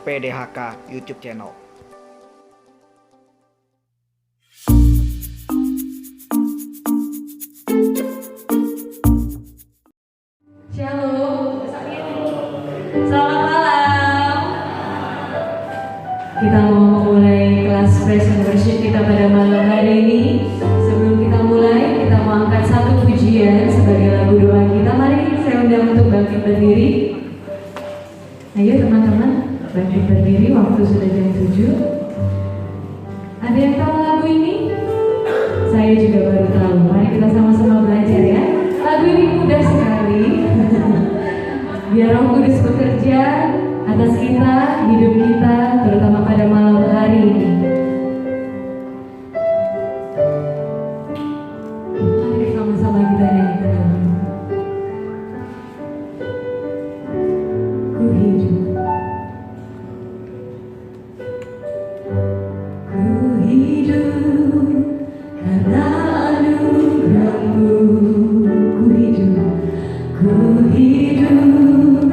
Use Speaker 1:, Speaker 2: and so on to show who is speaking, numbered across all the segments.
Speaker 1: PDHK YouTube channel.
Speaker 2: Shalom, selamat malam. Kita mau memulai kelas praise and worship kita pada malam hari ini. Sebelum kita mulai, kita mau angkat satu pujian sebagai lagu doa kita. Mari saya undang untuk bangkit berdiri. Ayo teman-teman, bangkit berdiri, waktu sudah jam 7. Ada yang tahu lagu ini? Saya juga baru tahu. Mari kita sama-sama belajar ya. Lagu ini mudah sekali. Biar Roh Kudus bekerja atas kita, hidup kita, terutama pada malam hari ini. Mari sama-sama kita nyanyikan lagu. Ku hidup, karena anugerah-Mu. Ku hidup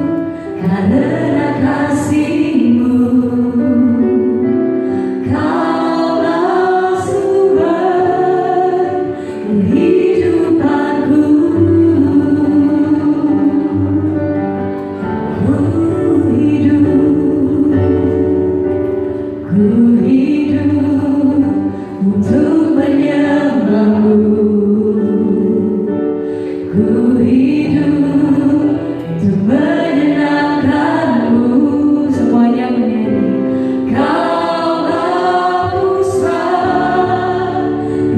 Speaker 2: karena kasih-Mu. Kaulah sumber kehidupanku. Ku hidup untuk menyembah-Mu. Ku hidup untuk menyenangkan-Mu. Semuanya menyanyi. Kaulah pusat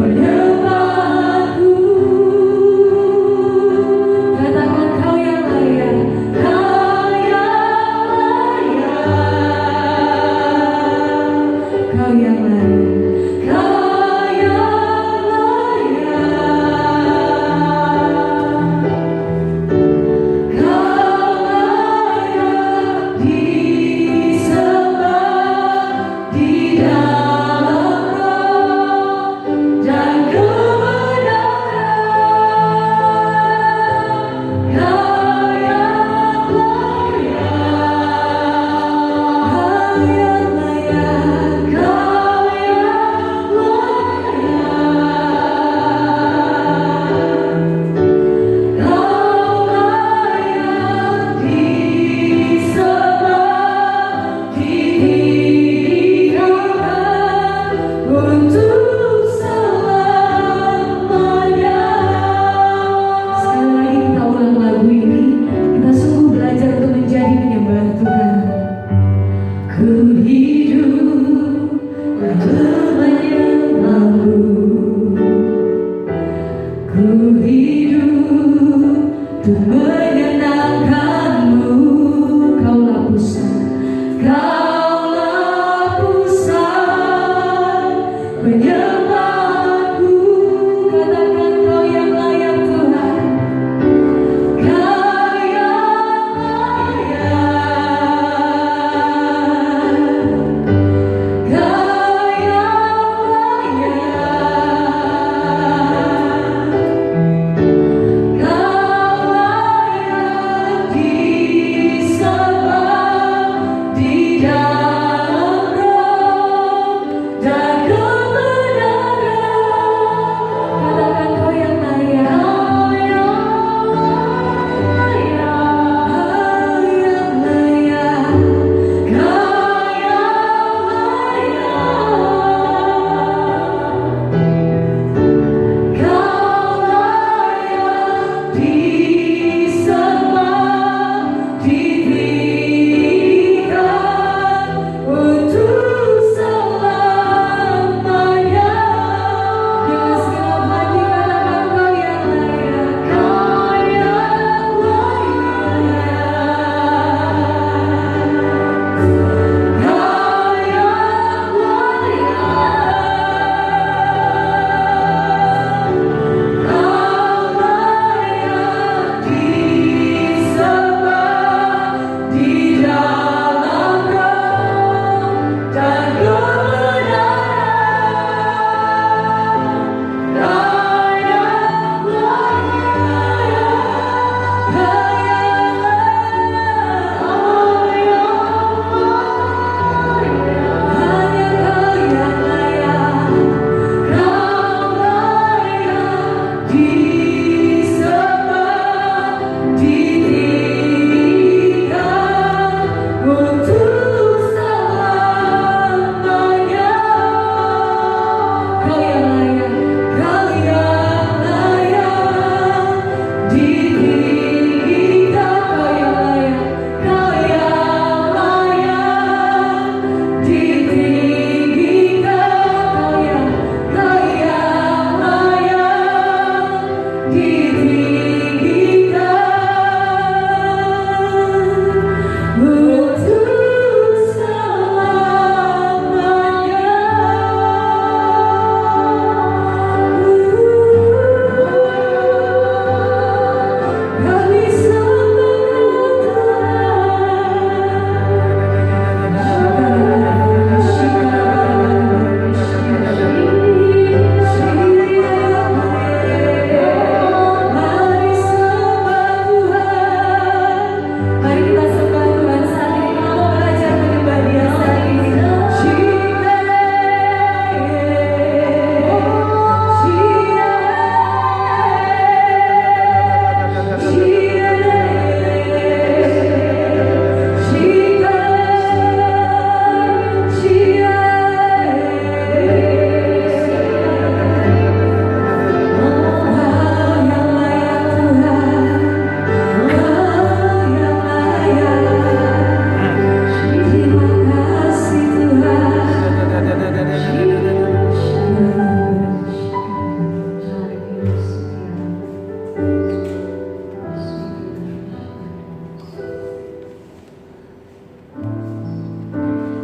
Speaker 2: penyembahanku. Katakan Kau yang layak, Kau yang layak, Kau yang layak.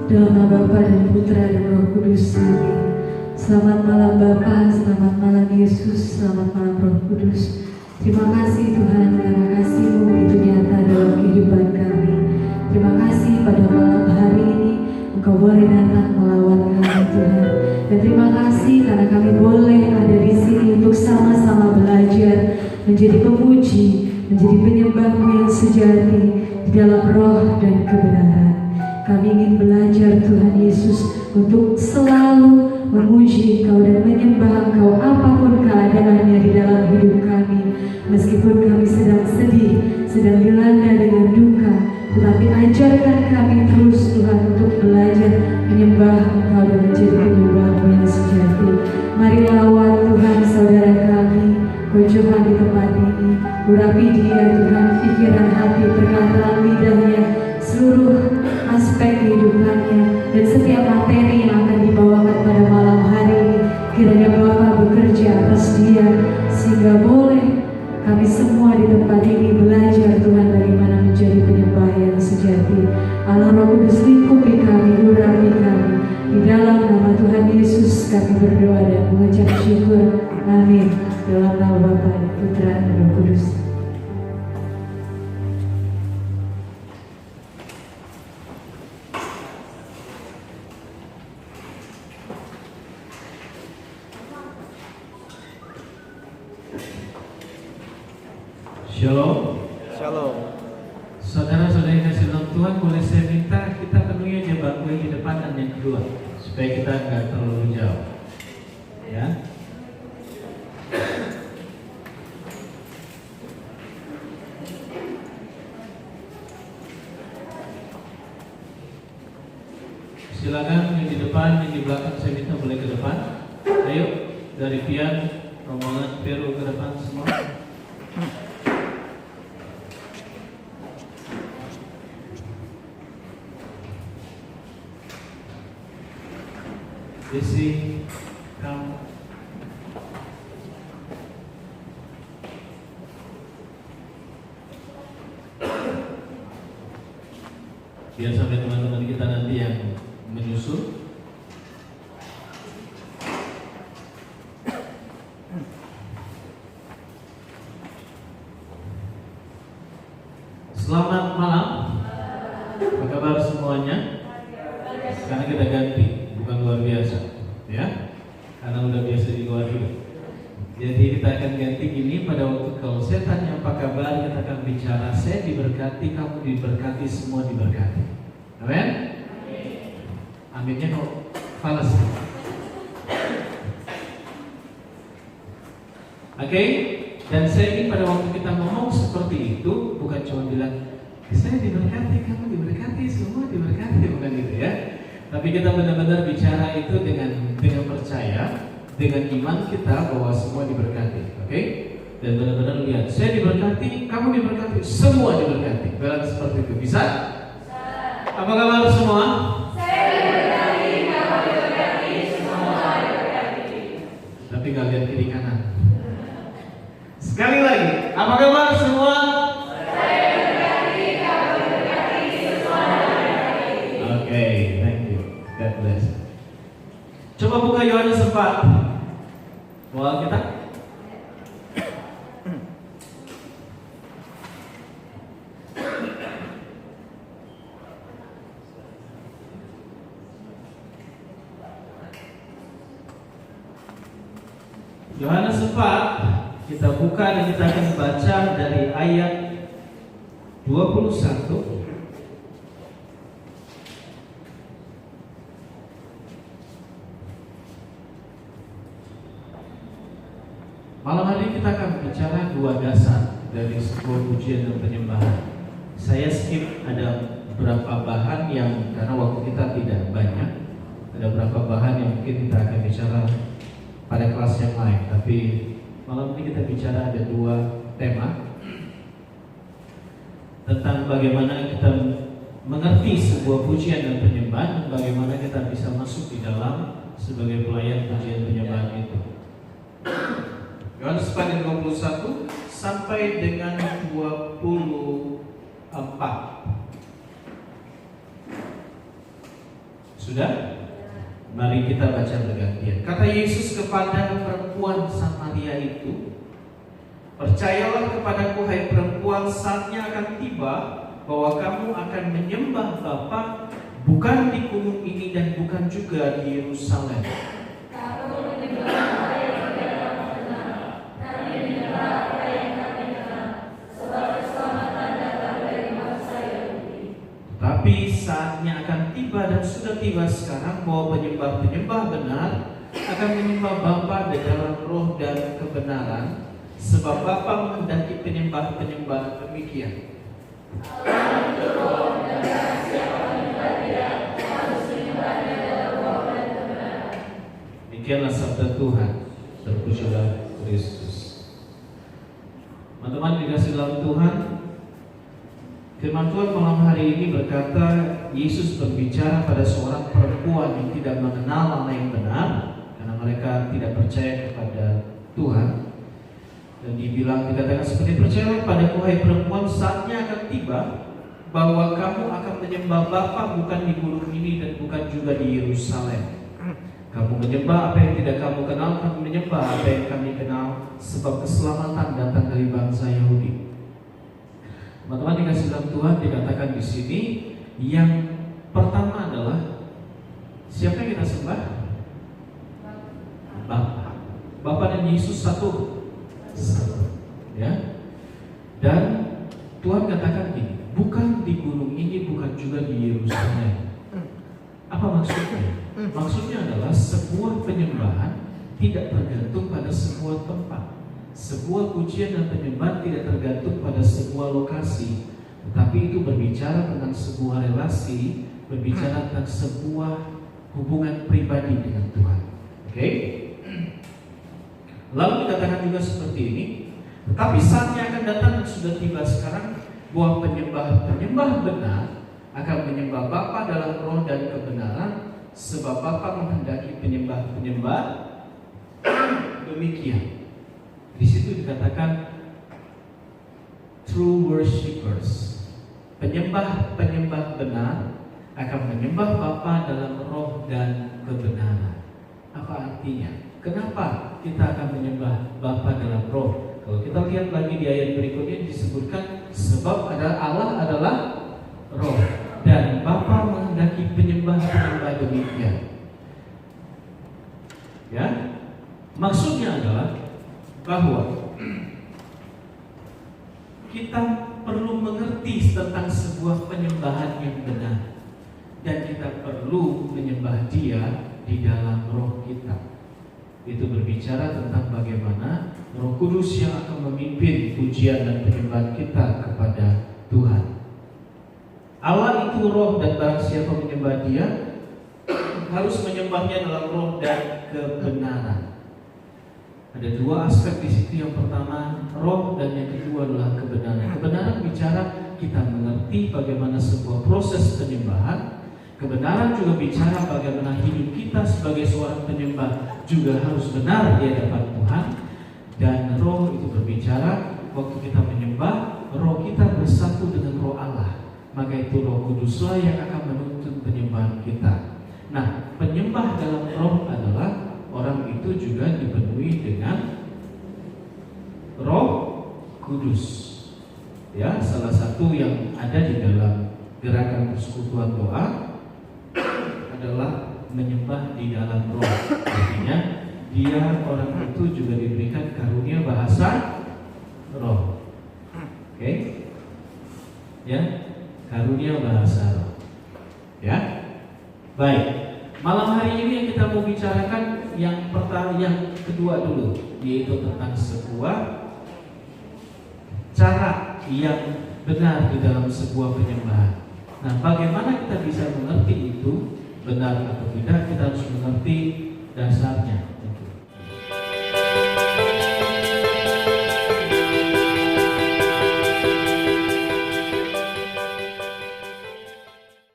Speaker 2: Dalam nama Bapa dan Putra dan Roh Kudus. Amin. Selamat malam Bapa, selamat malam Yesus, selamat malam Roh Kudus. Terima kasih Tuhan karena kasih-Mu begitu nyata dalam kehidupan kami. Terima kasih pada malam hari ini Engkau boleh datang melawat kami Tuhan. Dan terima kasih karena kami boleh ada di sini untuk sama-sama belajar menjadi pemuji, menjadi penyembah-Mu yang sejati di dalam roh dan kebenaran. Kami ingin belajar Tuhan Yesus untuk selalu memuji Engkau dan menyembah Engkau apapun keadaannya di dalam hidup kami. Meskipun kami sedang sedih, sedang dilanda dengan duka, tetapi ajarkan kami terus Tuhan untuk belajar menyembah Engkau dan menjadi penyembah-Mu yang sejati. Mari lawat Tuhan saudara kami, kunjungan di tempat ini, urapi dia Tuhan, pikiran hati, perkataan lidahnya, seluruh aspek kehidupannya dan setiap materi yang akan dibawakan pada malam hari ini. Kiranya Bapa bekerja atas dia sehingga boleh kami semua di tempat ini belajar Tuhan bagaimana menjadi penyembah yang sejati. Allah Roh Kudus lingkupi kami, urapi kami. Di dalam nama Tuhan Yesus kami berdoa dan mengucap syukur. Amin. Dalam nama Bapa dan Putra dan Roh Kudus.
Speaker 3: Shalom.
Speaker 1: Shalom.
Speaker 3: Saudara-saudari kasih dalam Tuhan, boleh saya minta kita penuhi aja bangku di depan dan yang kedua, supaya kita nggak terlalu jauh. Ya. Silakan yang di depan, yang di belakang saya minta boleh ke depan. Ayo dari Pian, rombongan Peru ke depan semua. Desi, kamu. Biar sampai teman-teman kita nanti yang menyusul. Selamat malam. Apa kabar semuanya? Sekarang kita ganti, bukan luar biasa, ya? Karena udah biasa di luar juga. Jadi kita akan ganti gini, pada waktu kalau saya tanya apa kabar, kita akan bicara saya diberkati, kamu diberkati, semua diberkati. Amin? Aminnya kok falas. Oke? Dan saya ingin pada waktu kita ngomong seperti itu, bukan cuma bilang saya diberkati, kamu diberkati, semua diberkati, bukan gitu ya. Tapi kita benar-benar bicara itu dengan percaya, dengan iman kita bahwa semua diberkati, oke? Dan benar-benar lihat, saya diberkati, kamu diberkati, semua diberkati. Bilang seperti itu, bisa? Apa kabar semua?
Speaker 2: Saya diberkati, kamu diberkati, semua diberkati.
Speaker 3: Tapi nggak lihat kiri kanan. Sekali lagi, apa kabar semua?
Speaker 2: Saya diberkati, kamu diberkati, semua diberkati.
Speaker 3: Oke, thank you. God bless. Coba buka Yohanes 4. Mau kita? Yohanes 4 kita buka dan kita akan baca dari ayat 21. Malam hari kita akan bicara dua dasar dari sebuah pujian dan penyembahan. Saya skip ada beberapa bahan yang karena waktu kita tidak banyak. Ada beberapa bahan yang mungkin kita akan bicara pada kelas yang lain. Tapi malam ini kita bicara ada dua tema tentang bagaimana kita mengerti sebuah pujian dan penyembahan dan bagaimana kita bisa masuk di dalam sebagai pelayan pujian penyembahan itu. Yohanes 4 21 sampai dengan 24. Sudah? Mari kita baca bergantian. Kata Yesus kepada perempuan Samaria itu, percayalah kepadaku hai perempuan, saatnya akan tiba bahwa kamu akan menyembah Bapa bukan di gunung ini dan bukan juga di Yerusalem. Tapi saatnya akan tiba dan sudah tiba sekarang bahwa penyembah-penyembah benar akan menyembah Bapa di dalam roh dan kebenaran, sebab Bapa menghendaki penyembah-penyembah demikian. Demikianlah sabda Tuhan. Terpujilah Kristus. Teman-teman dikasih dalam Tuhan, firman Tuhan malam hari ini berkata, Yesus berbicara pada seorang perempuan yang tidak mengenal Allah yang benar karena mereka tidak percaya kepada Tuhan. Dan dikatakan seperti, percayalah padaku hai perempuan, saatnya akan tiba bahwa kamu akan menyembah Bapa bukan di gunung ini dan bukan juga di Yerusalem. Kamu menyembah apa yang tidak kamu kenal, kamu menyembah apa yang kami kenal, sebab keselamatan datang dari bangsa Yahudi. Teman-teman dikasih dalam Tuhan, dikatakan di sini yang pertama adalah siapa yang kita sembah? Bapa. Bapa dan Yesus satu. Ya. Dan Tuhan katakan gini, bukan di gunung ini, bukan juga di Yerusalem. Apa maksudnya? Maksudnya adalah sebuah penyembahan tidak tergantung pada sebuah tempat. Sebuah pujian dan penyembahan tidak tergantung pada sebuah lokasi, tetapi itu berbicara tentang sebuah relasi, berbicara tentang sebuah hubungan pribadi dengan Tuhan. Oke? Lalu dikatakan juga seperti ini, tetapi saatnya akan datang dan sudah tiba sekarang bahwa penyembah benar akan menyembah Bapa dalam roh dan kebenaran, sebab Bapa menghendaki penyembah-penyembah demikian. Di situ dikatakan true worshippers. Penyembah-penyembah benar akan menyembah Bapa dalam roh dan kebenaran. Apa artinya? Kenapa kita akan menyembah Bapa dalam roh? Kalau kita lihat lagi di ayat berikutnya disebutkan sebab Allah adalah roh dan Bapa menghendaki penyembah-penyembah demikian. Ya, maksudnya adalah bahwa kita perlu mengerti tentang sebuah penyembahan yang benar dan kita perlu menyembah Dia di dalam roh kita. Itu berbicara tentang bagaimana Roh Kudus yang akan memimpin pujian dan penyembahan kita kepada Tuhan. Allah itu roh dan barang siapa menyembah Dia harus menyembahnya dalam roh dan kebenaran. Ada dua aspek di situ. Yang pertama roh dan yang kedua adalah kebenaran. Kebenaran bicara kita mengerti bagaimana sebuah proses penyembahan. Kebenaran juga bicara bagaimana hidup kita sebagai seorang penyembah juga harus benar di hadapan Tuhan. Dan roh itu berbicara waktu kita menyembah, roh kita bersatu dengan roh Allah. Maka itu Roh Kuduslah yang akan menuntun penyembahan kita. Nah, penyembah dalam roh adalah orang itu juga dipenuhi dengan Roh Kudus. Ya, salah satu yang ada di dalam gerakan persekutuan doa adalah menyembah di dalam roh. Artinya dia orang itu juga diberikan karunia bahasa roh. Oke? Ya, karunia bahasa roh. Ya, baik. Malam hari ini yang kita mau bicarakan yang kedua dulu, yaitu tentang sebuah cara yang benar di dalam sebuah penyembahan. Nah, bagaimana kita bisa mengerti itu benar atau tidak? Kita harus mengerti dasarnya.